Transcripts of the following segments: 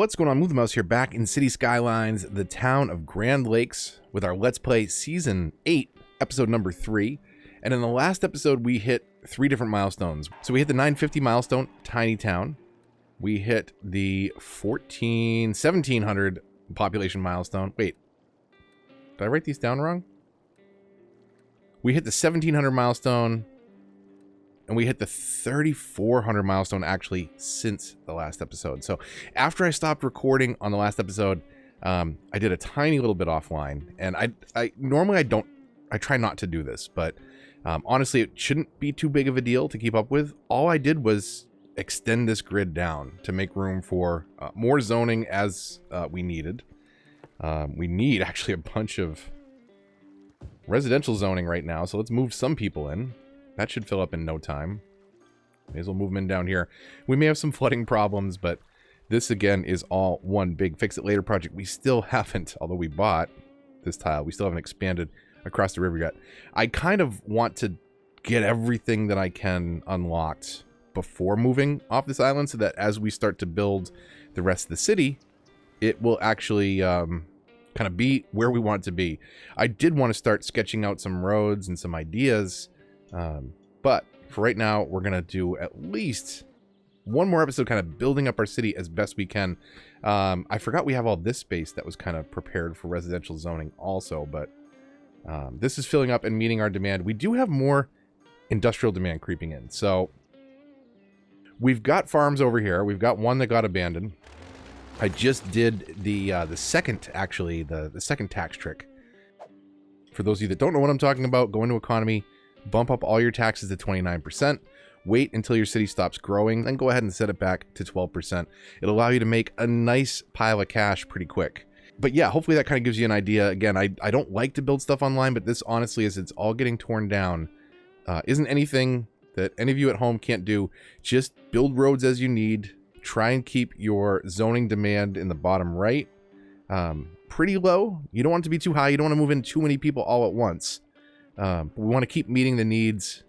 What's going on? Move the Mouse here, back in City Skylines, the town of Grand Lakes, with our Let's Play Season 8, Episode number 3. And in the last episode, we hit 3 different milestones. So we hit the 950 milestone, Tiny Town. We hit the 1700 population milestone. Wait, did I write these down wrong? We hit the 1700 milestone, and we hit the 3400 milestone actually since the last episode. So after I stopped recording on the last episode, I did a tiny little bit offline, and I normally I try not to do this, but honestly, it shouldn't be too big of a deal to keep up with. All I did was extend this grid down to make room for more zoning as we needed. We need actually a bunch of residential zoning right now, so let's move some people in. That should fill up in no time. May as well move them in down here. We may have some flooding problems, but this again is all one big fix it later project. We still haven't, although we bought this tile, we still haven't expanded across the river yet. I kind of want to get everything that I can unlocked before moving off this island, so that as we start to build the rest of the city, it will actually kind of be where we want it to be. I did want to start sketching out some roads and some ideas, but for right now, we're going to do at least one more episode kind of building up our city as best we can. I forgot we have all this space that was kind of prepared for residential zoning also, but this is filling up and meeting our demand. We do have more industrial demand creeping in. So we've got farms over here. We've got one that got abandoned. I just did the second, actually, the second tax trick. For those of you that don't know what I'm talking about, go into economy, bump up all your taxes to 29%, wait until your city stops growing, then go ahead and set it back to 12%. It'll allow you to make a nice pile of cash pretty quick. But yeah, hopefully that kind of gives you an idea. Again, I don't like to build stuff online, but this honestly, as it's all getting torn down, isn't anything that any of you at home can't do. Just build roads as you need. Try and keep your zoning demand in the bottom right pretty low. You don't want it to be too high. You don't want to move in too many people all at once. But we want to keep meeting the needs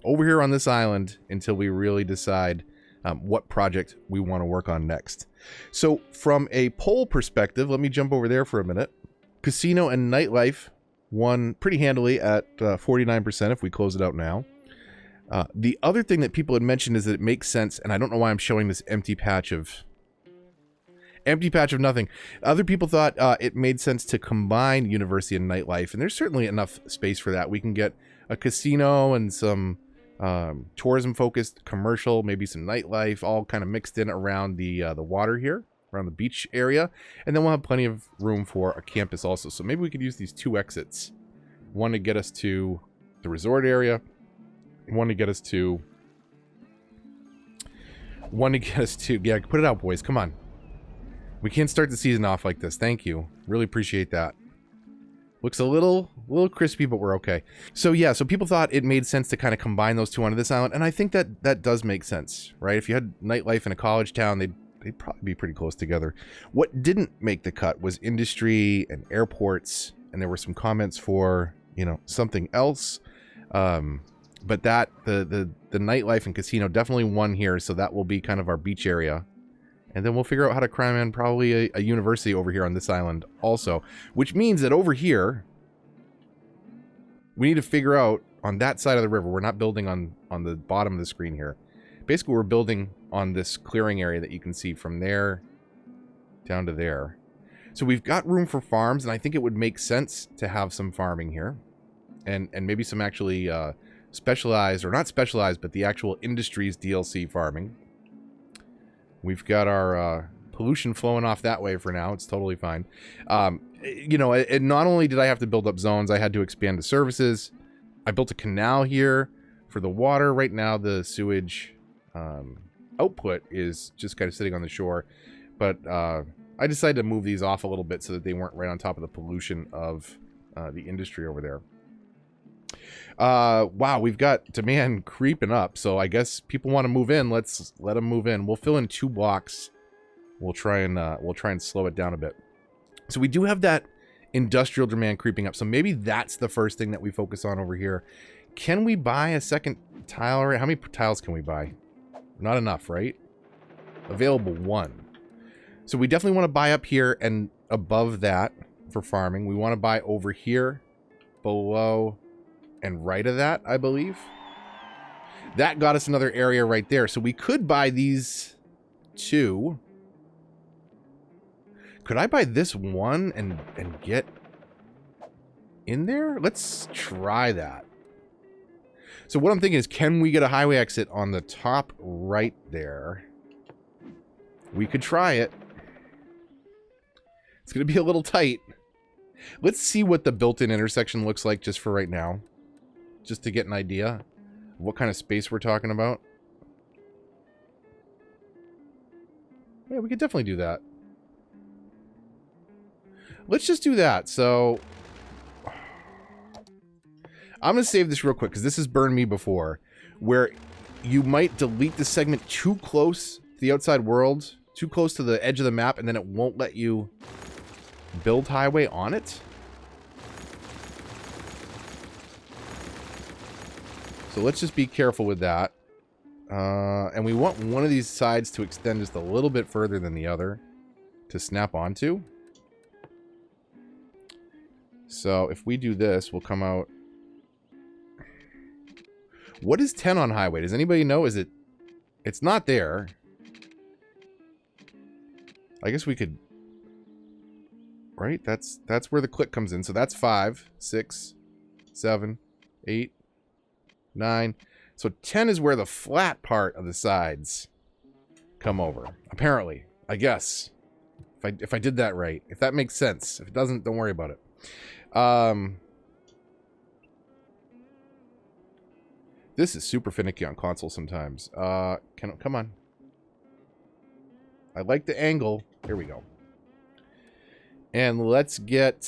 over here on this island until we really decide what project we want to work on next. So from a poll perspective, let me jump over there for a minute. Casino and nightlife won pretty handily at 49% if we close it out now. The other thing that people had mentioned is that it makes sense, and I don't know why I'm showing this empty patch of nothing. Other people thought it made sense to combine university and nightlife, and there's certainly enough space for that. We can get a casino and some tourism-focused commercial, maybe some nightlife, all kind of mixed in around the water here, around the beach area, and then we'll have plenty of room for a campus also. So maybe we could use these 2 exits, one to get us to the resort area, one to get us to, yeah, put it out, boys, come on. We can't start the season off like this. Thank you. Really appreciate that. Looks a little crispy, but we're okay. So yeah, so people thought it made sense to kind of combine those two onto this island, and I think that does make sense, right? If you had nightlife in a college town, they'd probably be pretty close together. What didn't make the cut was industry and airports, and there were some comments for, you know, something else. But that the nightlife and casino definitely won here, so that will be kind of our beach area. And then we'll figure out how to cram in probably a university over here on this island also. Which means that over here, we need to figure out on that side of the river. We're not building on the bottom of the screen here. Basically, we're building on this clearing area that you can see from there down to there. So we've got room for farms, and I think it would make sense to have some farming here. And maybe some actually specialized, or not specialized, but the actual industries DLC farming. We've got our pollution flowing off that way for now. It's totally fine. You know, and not only did I have to build up zones, I had to expand the services. I built a canal here for the water. Right now, the sewage output is just kind of sitting on the shore. But I decided to move these off a little bit so that they weren't right on top of the pollution of the industry over there. Wow, we've got demand creeping up, so I guess people want to move in. Let's let them move in. We'll fill in 2 blocks. We'll try and slow it down a bit. So we do have that industrial demand creeping up, so maybe that's the first thing that we focus on over here. Can we buy a second tile? How many tiles can we buy? Not enough, right? Available 1. So we definitely want to buy up here and above that for farming. We want to buy over here, below, and right of that, I believe. That got us another area right there. So we could buy these two. Could I buy this one and get in there? Let's try that. So what I'm thinking is, can we get a highway exit on the top right there? We could try it. It's going to be a little tight. Let's see what the built-in intersection looks like just for right now. Just to get an idea of what kind of space we're talking about. Yeah, we could definitely do that. Let's just do that. So I'm going to save this real quick because this has burned me before, where you might delete the segment too close to the outside world, too close to the edge of the map, and then it won't let you build highway on it. So let's just be careful with that. And we want one of these sides to extend just a little bit further than the other to snap onto. So if we do this, we'll come out. What is 10 on highway? Does anybody know? Is it... It's not there. I guess we could... Right? That's where the click comes in. So that's 5, 6, 7, 8, 9. So 10 is where the flat part of the sides come over. Apparently. I guess. If I did that right. If that makes sense. If it doesn't, don't worry about it. This is super finicky on console sometimes. Come on. I like the angle. Here we go. And let's get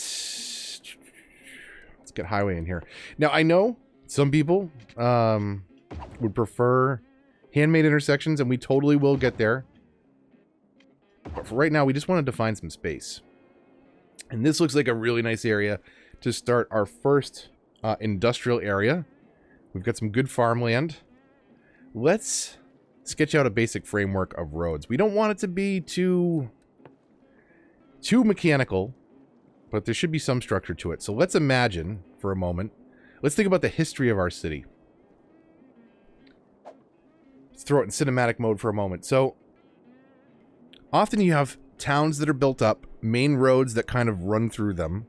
highway in here. Now I know some people would prefer handmade intersections, and we totally will get there. But for right now, we just want to define some space. And this looks like a really nice area to start our first industrial area. We've got some good farmland. Let's sketch out a basic framework of roads. We don't want it to be too mechanical, but there should be some structure to it. So let's imagine for a moment. Let's think about the history of our city. Let's throw it in cinematic mode for a moment. So often you have towns that are built up, main roads that kind of run through them,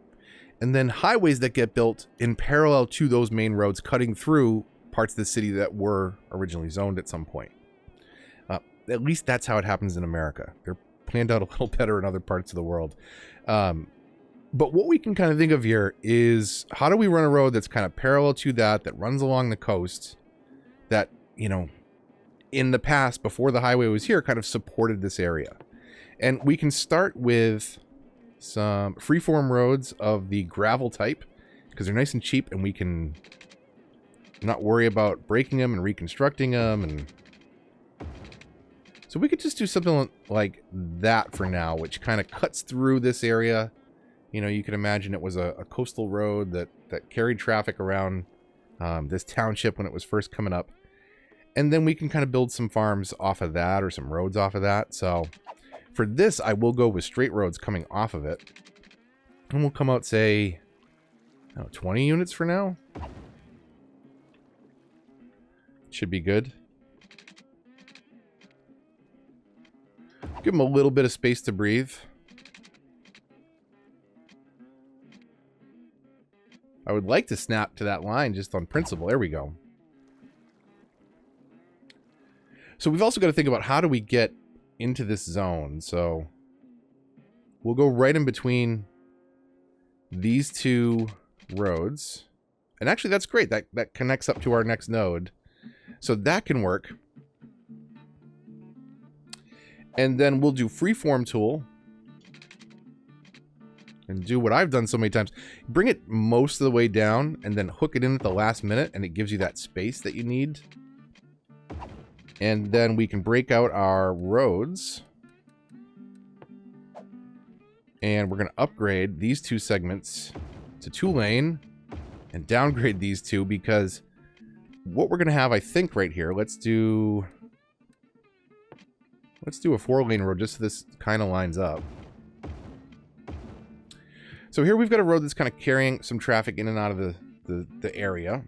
and then highways that get built in parallel to those main roads, cutting through parts of the city that were originally zoned at some point. At least that's how it happens in America. They're planned out a little better in other parts of the world. But what we can kind of think of here is, how do we run a road that's kind of parallel to that runs along the coast, that, you know, in the past, before the highway was here, kind of supported this area. And we can start with some freeform roads of the gravel type, because they're nice and cheap, and we can not worry about breaking them and reconstructing them. And so we could just do something like that for now, which kind of cuts through this area. You know, you can imagine it was a coastal road that carried traffic around this township when it was first coming up. And then we can kind of build some farms off of that, or some roads off of that. So for this, I will go with straight roads coming off of it. And we'll come out, say, 20 units for now. Should be good. Give them a little bit of space to breathe. I would like to snap to that line just on principle. There we go. So we've also got to think about, how do we get into this zone? So we'll go right in between these two roads. And actually, that's great. That connects up to our next node. So that can work. And then we'll do freeform tool. And do what I've done so many times. Bring it most of the way down and then hook it in at the last minute, and it gives you that space that you need. And then we can break out our roads. And we're going to upgrade these two segments to 2-lane and downgrade these two, because what we're going to have, I think, right here, let's Let's do a 4-lane road just so this kind of lines up. So here we've got a road that's kind of carrying some traffic in and out of the area.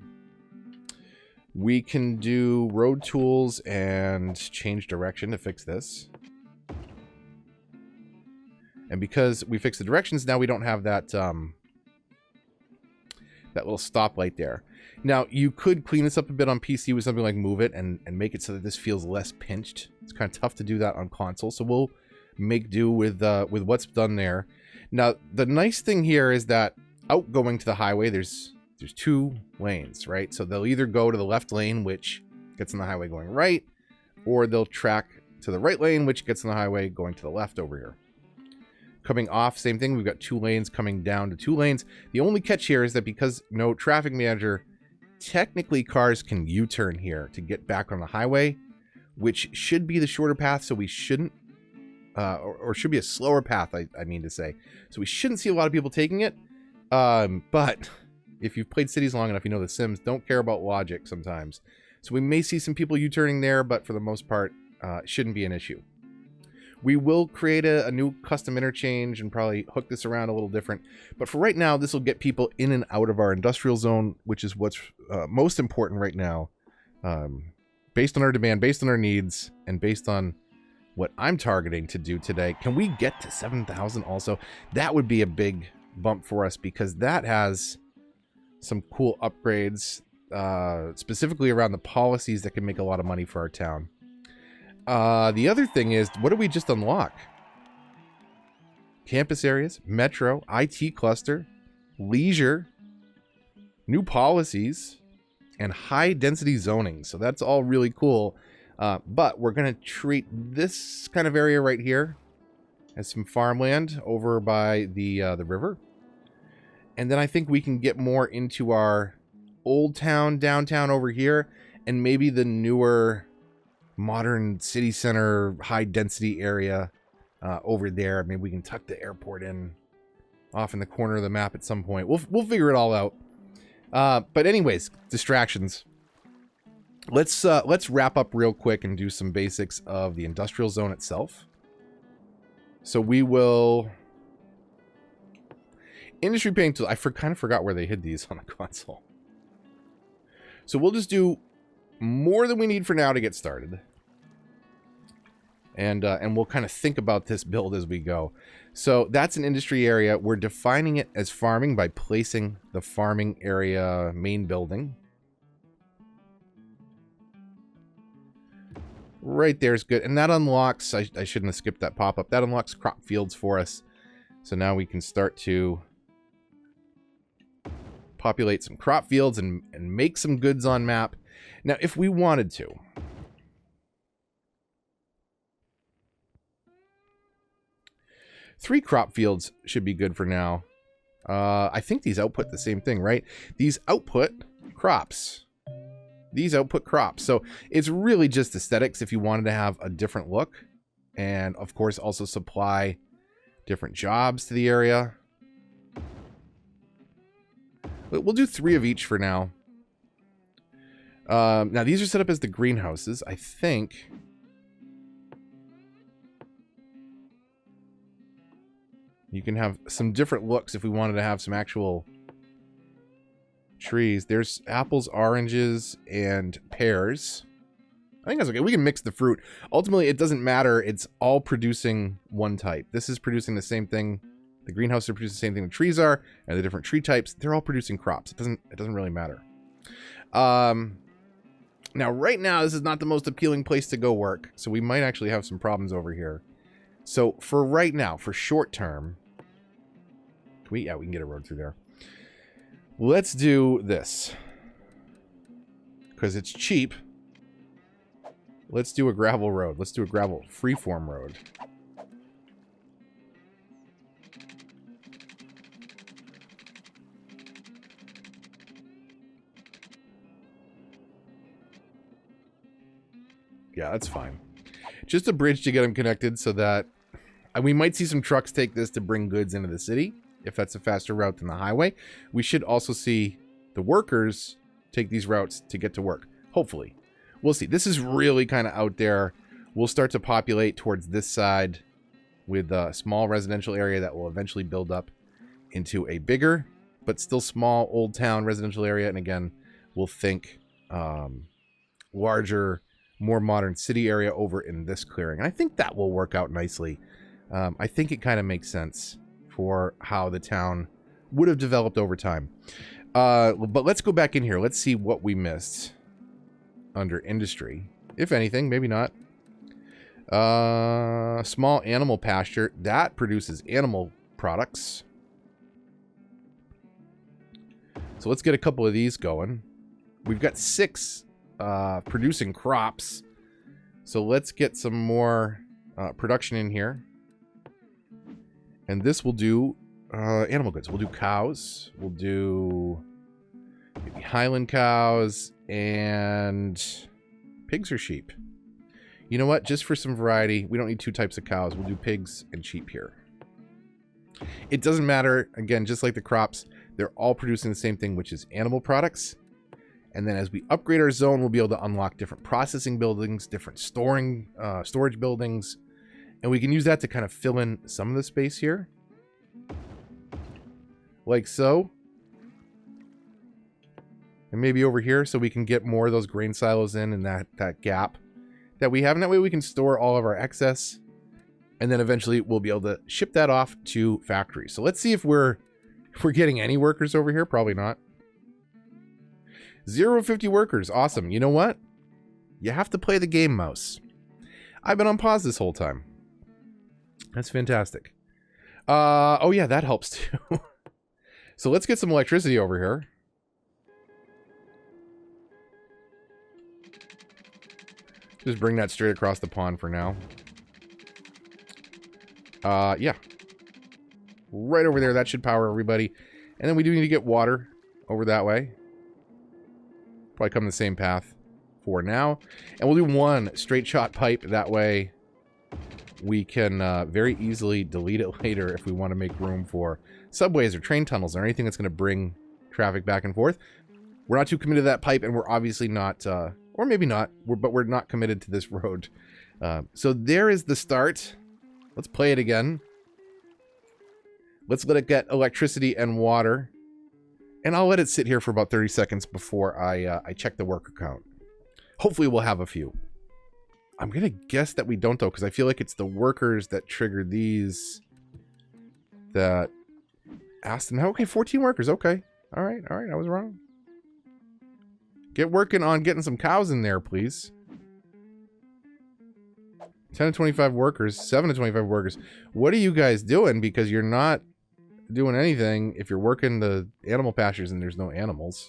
We can do road tools and change direction to fix this. And because we fixed the directions, now we don't have that that little stoplight there. Now, you could clean this up a bit on PC with something like Move It and make it so that this feels less pinched. It's kind of tough to do that on console, so we'll make do with what's done there. Now, the nice thing here is that outgoing to the highway, there's 2 lanes, right? So they'll either go to the left lane, which gets on the highway going right, or they'll track to the right lane, which gets on the highway going to the left over here. Coming off, same thing. We've got 2 lanes coming down to 2 lanes. The only catch here is that because no traffic manager, technically cars can U-turn here to get back on the highway, which should be the shorter path, so we shouldn't, or should be a slower path, I mean to say. So we shouldn't see a lot of people taking it. But if you've played cities long enough, you know the Sims don't care about logic sometimes. So we may see some people U-turning there, but for the most part, it shouldn't be an issue. We will create a new custom interchange and probably hook this around a little different. But for right now, this will get people in and out of our industrial zone, which is what's most important right now. Based on our demand, based on our needs, and based on what I'm targeting to do today. Can we get to 7,000 also? That would be a big bump for us because that has some cool upgrades, specifically around the policies that can make a lot of money for our town. The other thing is, what did we just unlock? Campus areas, metro, IT cluster, leisure, new policies, and high density zoning. So that's all really cool. But we're going to treat this kind of area right here as some farmland over by the river. And then I think we can get more into our old town, downtown over here, and maybe the newer modern city center, high density area over there. Maybe we can tuck the airport in off in the corner of the map at some point. We'll figure it all out. But anyways, distractions. Let's wrap up real quick and do some basics of the industrial zone itself. So we will industry painting tool. I kind of forgot where they hid these on the console. So we'll just do more than we need for now to get started. And we'll kind of think about this build as we go. So that's an industry area. We're defining it as farming by placing the farming area main building. Right there is good. And that unlocks, I shouldn't have skipped that pop-up. That unlocks crop fields for us. So now we can start to populate some crop fields and make some goods on map. Now, if we wanted to, three crop fields should be good for now. I think these output the same thing, right? These output crops. These output crops. So it's really just aesthetics if you wanted to have a different look. And, of course, also supply different jobs to the area. But we'll do 3 of each for now. Now, these are set up as the greenhouses. I think you can have some different looks if we wanted to have some actual trees. There's apples, oranges, and pears. I think that's okay. We can mix the fruit. Ultimately, it doesn't matter. It's all producing one type. This is producing the same thing. The greenhouses are producing the same thing the trees are, and the different tree types. They're all producing crops. It doesn't really matter. Now, right now, this is not the most appealing place to go work, so we might actually have some problems over here. So for right now, for short term, we can get a road through there. Let's do this because it's cheap. Let's do a gravel road. Let's do a gravel freeform road. Yeah, that's fine. Just a bridge to get them connected so that we might see some trucks take this to bring goods into the city, if that's a faster route than the highway. We should also see the workers take these routes to get to work. Hopefully. We'll see. This is really kind of out there. We'll start to populate towards this side with a small residential area that will eventually build up into a bigger, but still small old town residential area. And again, we'll think larger, more modern city area over in this clearing. And I think that will work out nicely. I think it kind of makes sense for how the town would have developed over time. But let's go back in here. Let's see what we missed under industry. If anything, maybe not. Small animal pasture. That produces animal products. So let's get a couple of these going. We've got 6 producing crops. So let's get some more production in here. And this will do animal goods. We'll do cows. We'll do maybe Highland cows and pigs or sheep. You know what? Just for some variety, we don't need 2 types of cows. We'll do pigs and sheep here. It doesn't matter. Again, just like the crops, they're all producing the same thing, which is animal products. And then as we upgrade our zone, we'll be able to unlock different processing buildings, different storage buildings. And we can use that to kind of fill in some of the space here. Like so. And maybe over here so we can get more of those grain silos in that gap that we have. And that way we can store all of our excess. And then eventually we'll be able to ship that off to factories. So let's see if we're getting any workers over here. Probably not. 0 of 50 workers. Awesome. You know what? You have to play the game, mouse. I've been on pause this whole time. That's fantastic. Oh yeah, that helps too. So let's get some electricity over here. Just bring that straight across the pond for now. Yeah. Right over there. That should power everybody. And then we do need to get water over that way. Probably come the same path for now. And we'll do 1 straight shot pipe. That way we can very easily delete it later if we want to make room for subways or train tunnels or anything that's going to bring traffic back and forth. We're not too committed to that pipe, and we're obviously not, or maybe not, but we're not committed to this road. So there is the start. Let's play it again. Let's let it get electricity and water. And I'll let it sit here for about 30 seconds before I check the worker count. Hopefully we'll have a few. I'm going to guess that we don't, though, because I feel like it's the workers that trigger these that asked them. Okay, 14 workers. Okay. All right. I was wrong. Get working on getting some cows in there, please. 10 to 25 workers. 7 to 25 workers. What are you guys doing? Because you're not doing anything if you're working the animal pastures and there's no animals.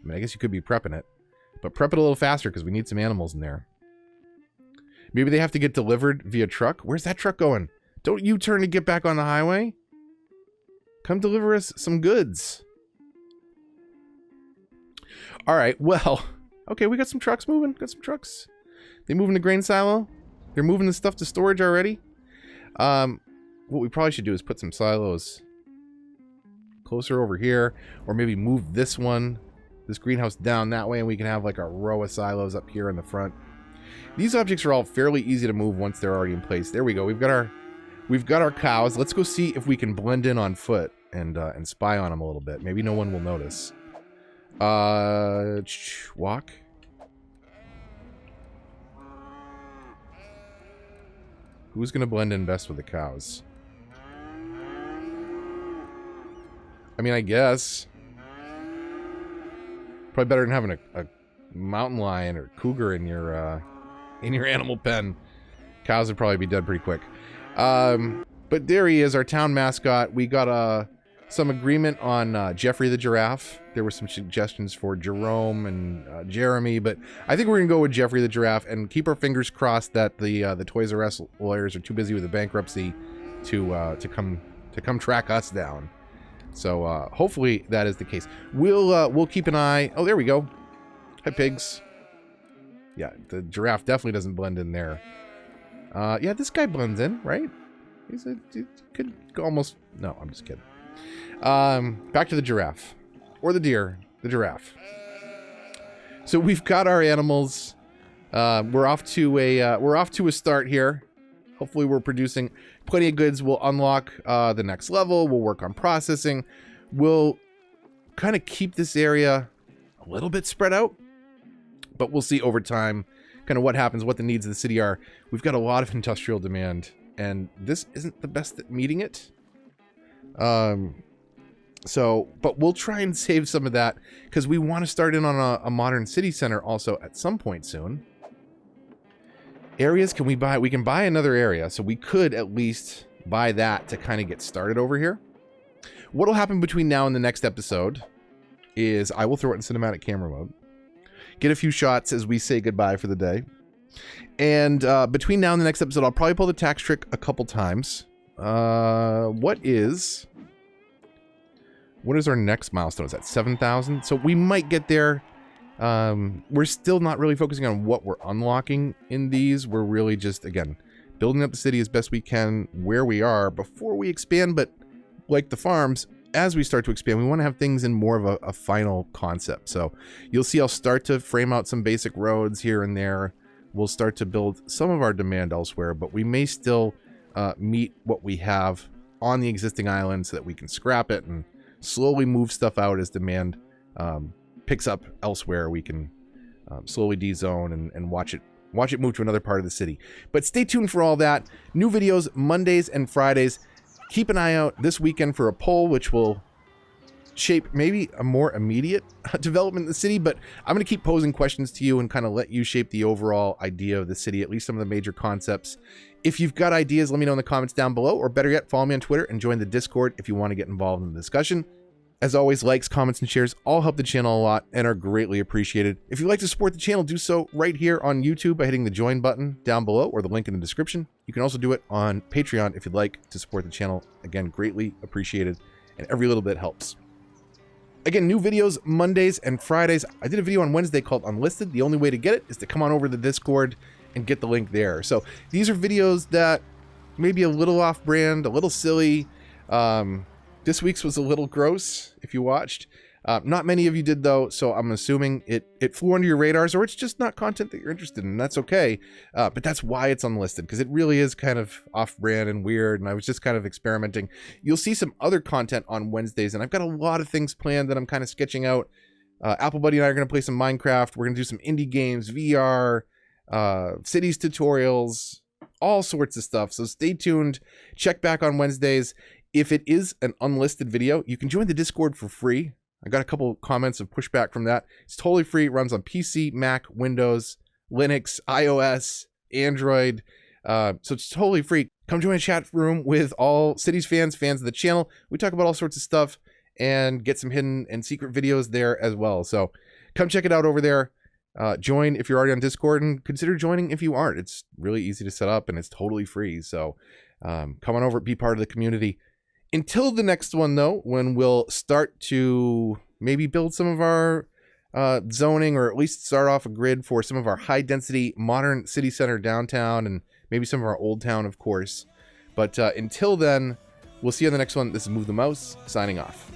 I mean, I guess you could be prepping it. But prep it a little faster because we need some animals in there. Maybe they have to get delivered via truck. Where's that truck going? Don't you turn to get back on the highway? Come deliver us some goods. All right, well, okay, we got some trucks moving. Got some trucks. They moving the grain silo. They're moving the stuff to storage already. What we probably should do is put some silos closer over here, or maybe move this greenhouse down that way, and we can have like a row of silos up here in the front. These objects are all fairly easy to move once they're already in place. There we go. We've got our cows. Let's go see if we can blend in on foot and spy on them a little bit. Maybe no one will notice. Walk. Who's gonna blend in best with the cows? I mean, I guess. Probably better than having a mountain lion or cougar in your animal pen. Cows would probably be dead pretty quick. But there he is, our town mascot. We got some agreement on Jeffrey the giraffe. There were some suggestions for Jerome and Jeremy, but I think we're gonna go with Jeffrey the giraffe and keep our fingers crossed that the Toys R Us lawyers are too busy with the bankruptcy to come track us down. So hopefully that is the case. We'll keep an eye. Oh, there we go. Hi, pigs. Yeah, the giraffe definitely doesn't blend in there. Yeah, this guy blends in, right? He could almost... No, I'm just kidding. Back to the giraffe. Or the deer. The giraffe. So we've got our animals. We're off to a start here. Hopefully we're producing plenty of goods. We'll unlock the next level. We'll work on processing. We'll kind of keep this area a little bit spread out, but we'll see over time kind of what happens, what the needs of the city are. We've got a lot of industrial demand, and this isn't the best at meeting it. But we'll try and save some of that because we want to start in on a modern city center also at some point soon. Areas, can we buy? We can buy another area, so we could at least buy that to kind of get started over here. What'll happen between now and the next episode is I will throw it in cinematic camera mode, get a few shots as we say goodbye for the day, and between now and the next episode, I'll probably pull the tax trick a couple times. What is our next milestone? Is that 7,000? So we might get there. We're still not really focusing on what we're unlocking in these. We're really just, again, building up the city as best we can where we are before we expand. But like the farms, as we start to expand, we want to have things in more of a final concept. So you'll see I'll start to frame out some basic roads here and there. We'll start to build some of our demand elsewhere, but we may still meet what we have on the existing island so that we can scrap it and slowly move stuff out as demand picks up elsewhere. We can slowly dezone and watch it move to another part of the city. But stay tuned for all that. New videos Mondays and Fridays. Keep an eye out this weekend for a poll, which will shape maybe a more immediate development in the city, but I'm going to keep posing questions to you and kind of let you shape the overall idea of the city, at least some of the major concepts. If you've got ideas, let me know in the comments down below, or better yet, follow me on Twitter and join the Discord if you want to get involved in the discussion. As always, likes, comments, and shares all help the channel a lot and are greatly appreciated. If you'd like to support the channel, do so right here on YouTube by hitting the join button down below or the link in the description. You can also do it on Patreon if you'd like to support the channel. Again, greatly appreciated, and every little bit helps. Again, new videos Mondays and Fridays. I did a video on Wednesday called Unlisted. The only way to get it is to come on over to the Discord and get the link there. So these are videos that may be a little off-brand, a little silly. This week's was a little gross if you watched. Not many of you did though, so I'm assuming it flew under your radars, or it's just not content that you're interested in, and that's okay. But that's why it's unlisted, because it really is kind of off-brand and weird, and I was just kind of experimenting. You'll see some other content on Wednesdays, and I've got a lot of things planned that I'm kind of sketching out. Apple Buddy and I are going to play some Minecraft. We're going to do some indie games, VR, cities tutorials, all sorts of stuff. So stay tuned. Check back on Wednesdays. If it is an unlisted video, you can join the Discord for free. I got a couple comments of pushback from that. It's totally free. It runs on PC, Mac, Windows, Linux, iOS, Android. So it's totally free. Come join a chat room with all Cities fans of the channel. We talk about all sorts of stuff and get some hidden and secret videos there as well. So come check it out over there. Join if you're already on Discord, and consider joining if you aren't. It's really easy to set up and it's totally free. So come on over, be part of the community. Until the next one, though, when we'll start to maybe build some of our zoning, or at least start off a grid for some of our high-density modern city center downtown, and maybe some of our old town, of course. But until then, we'll see you on the next one. This is Move the Mouse, signing off.